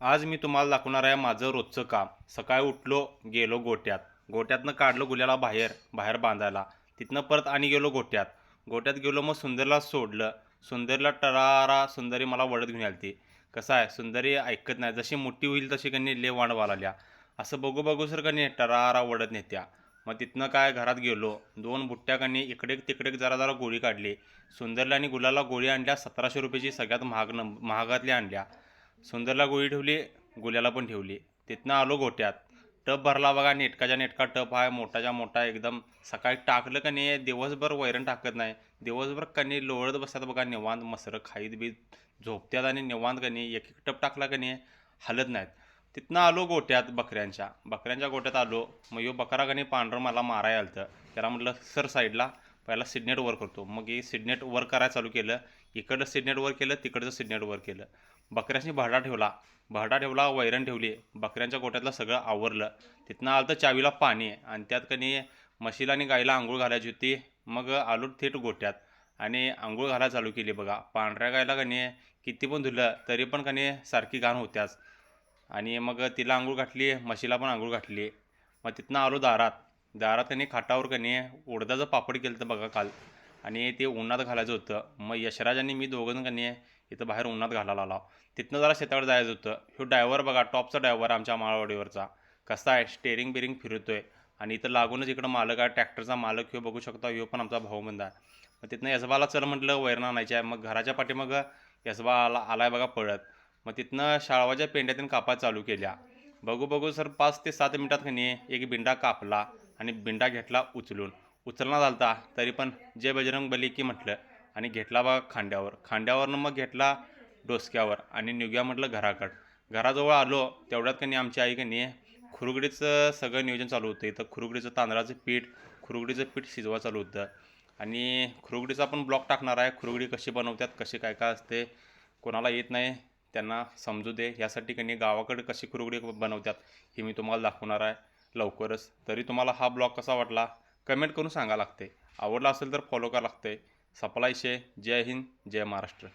आज मी तुम्हाला दाखवणार आहे माझं रोजचं काम. सकाळी उठलो, गेलो गोठ्यात. गोठ्यातनं काढलं गुल्याला बाहेर बाहेर बांधायला. तिथनं परत आणि गेलो गोठ्यात. गोठ्यात गेलो मग सुंदरला सोडलं. सुंदरला टरारा सुंदरी मला वडत घेऊन आलती. कसं आहे सुंदरी ऐकत नाही. जशी मोठी होईल तशी कणी ले वाण वालाल्या. असं बघू बघू सर कणी टरारा वडत नेत्या. मग तिथनं काय घरात गेलो. 2 बुट्ट्या कणी इकडे तिकडे जरा जरा गोळी काढली. सुंदरला आणि गुलाला गोळी आणल्या 1700 रुपयाची सगळ्यात महागातल्या आणल्या. सुंदरला गोळी ठेवली, गुल्याला पण ठेवली. तिथनं आलो गोट्यात. टप भरला बघा, नेटकाच्या नेटका टप आहे, मोठाच्या मोठा एकदम. सकाळी टाकलं का नाही दिवसभर वैरण टाकत नाही. दिवसभर कणी लोळत बसतात बघा निवांत, मसरं खाईत बीत झोपत्यात आणि निवांत कणी एक एक टप टाकला का नाही हलत नाहीत. तिथनं आलो गोट्यात बकऱ्यांच्या गोट्यात आलो. मग यो बकरा कणी पांढरं मला मारायला आलतं. त्याला म्हटलं सर साईडला, पहिला सिडनेट वर करतो. मग हे सिडनेट वर करायला चालू केलं. इकडलं सिडनेट वर केलं, तिकडचं सिडनेट वर केलं. बकऱ्याशी भरडा ठेवला, वैरण ठेवली. बकऱ्यांच्या गोठ्यातलं सगळं आवरलं. तिथनं आलं तर चावीला पाणी आणि त्यात कणी म्हशीला आणि गाईला आंघोळ घालायची होती. मग आलो थेट गोठ्यात आणि आंघोळ घालायला चालू केली बघा. पांढऱ्या गायला कणी किती पण धुलं तरी पण कणी सारखी घाण होत्याच. आणि मग तिला आंघोळ घातली, म्हशीला पण आंघोळ घातली. मग तिथनं आलो दारात कणी खाटावर कणी उडदाचं पापड केलं तर बघा काल. आणि ते उन्हात घालायचं होतं. मग यशराज आणि मी दोघं कणी इथं बाहेर उन्हात घालायला आलो. तिथनं जरा शेतावर जायचं होतं. ह्यो ड्रायव्हर बघा, टॉपचा ड्रायव्हर आमच्या माळवाडीवरचा. कसा आहे स्टेरिंग बिरिंग फिरतोय. आणि इथं लागूनच इकडं मालक आहे, ट्रॅक्टरचा मालक. ह्यो बघू शकता, ह्यो पण आमचा भाऊबंद आहे. मग तिथनं यसबाला चल म्हटलं, वैरण आणायची आहे. मग घराच्या पाठी मग यसबा आलाय बघा पळत. मग तिथनं शाळवाच्या पेंड्यातून कापायला चालू केल्या. बघू बघू सर 5 ते 7 मिनिटात कणी एक बिंडा कापला आणि बिंडा घेतला उचलना झालता. तरी पण जय बजरंग बली की म्हटलं आणि घेतला बघा खांद्यावरनं मग घेतला डोसक्यावर आणि निघूया म्हटलं घराकडं. घराजवळ आलो तेवढ्यात कणी आमची आई कणी खुरुगडीचं सगळं नियोजन चालू होतं. इथं खुरुगडीचं तांदळाचं पीठ शिजवा चालू होतं. आणि खुरुगडीचा पण ब्लॉग टाकणार आहे. खुरुगडी कशी बनवतात, कशी काय काय असते, कोणाला येत नाही त्यांना समजू दे. यासाठी कणी गावाकडे कशी खुरुगडी बनवतात हे मी तुम्हाला दाखवणार आहे लवकरच. तरी तुम्हाला हा ब्लॉग कसा वाटला कमेंट करून सांगा लागते. आवडला असेल तर फॉलो करा लागते. सपला इशे. जय हिंद, जय महाराष्ट्र.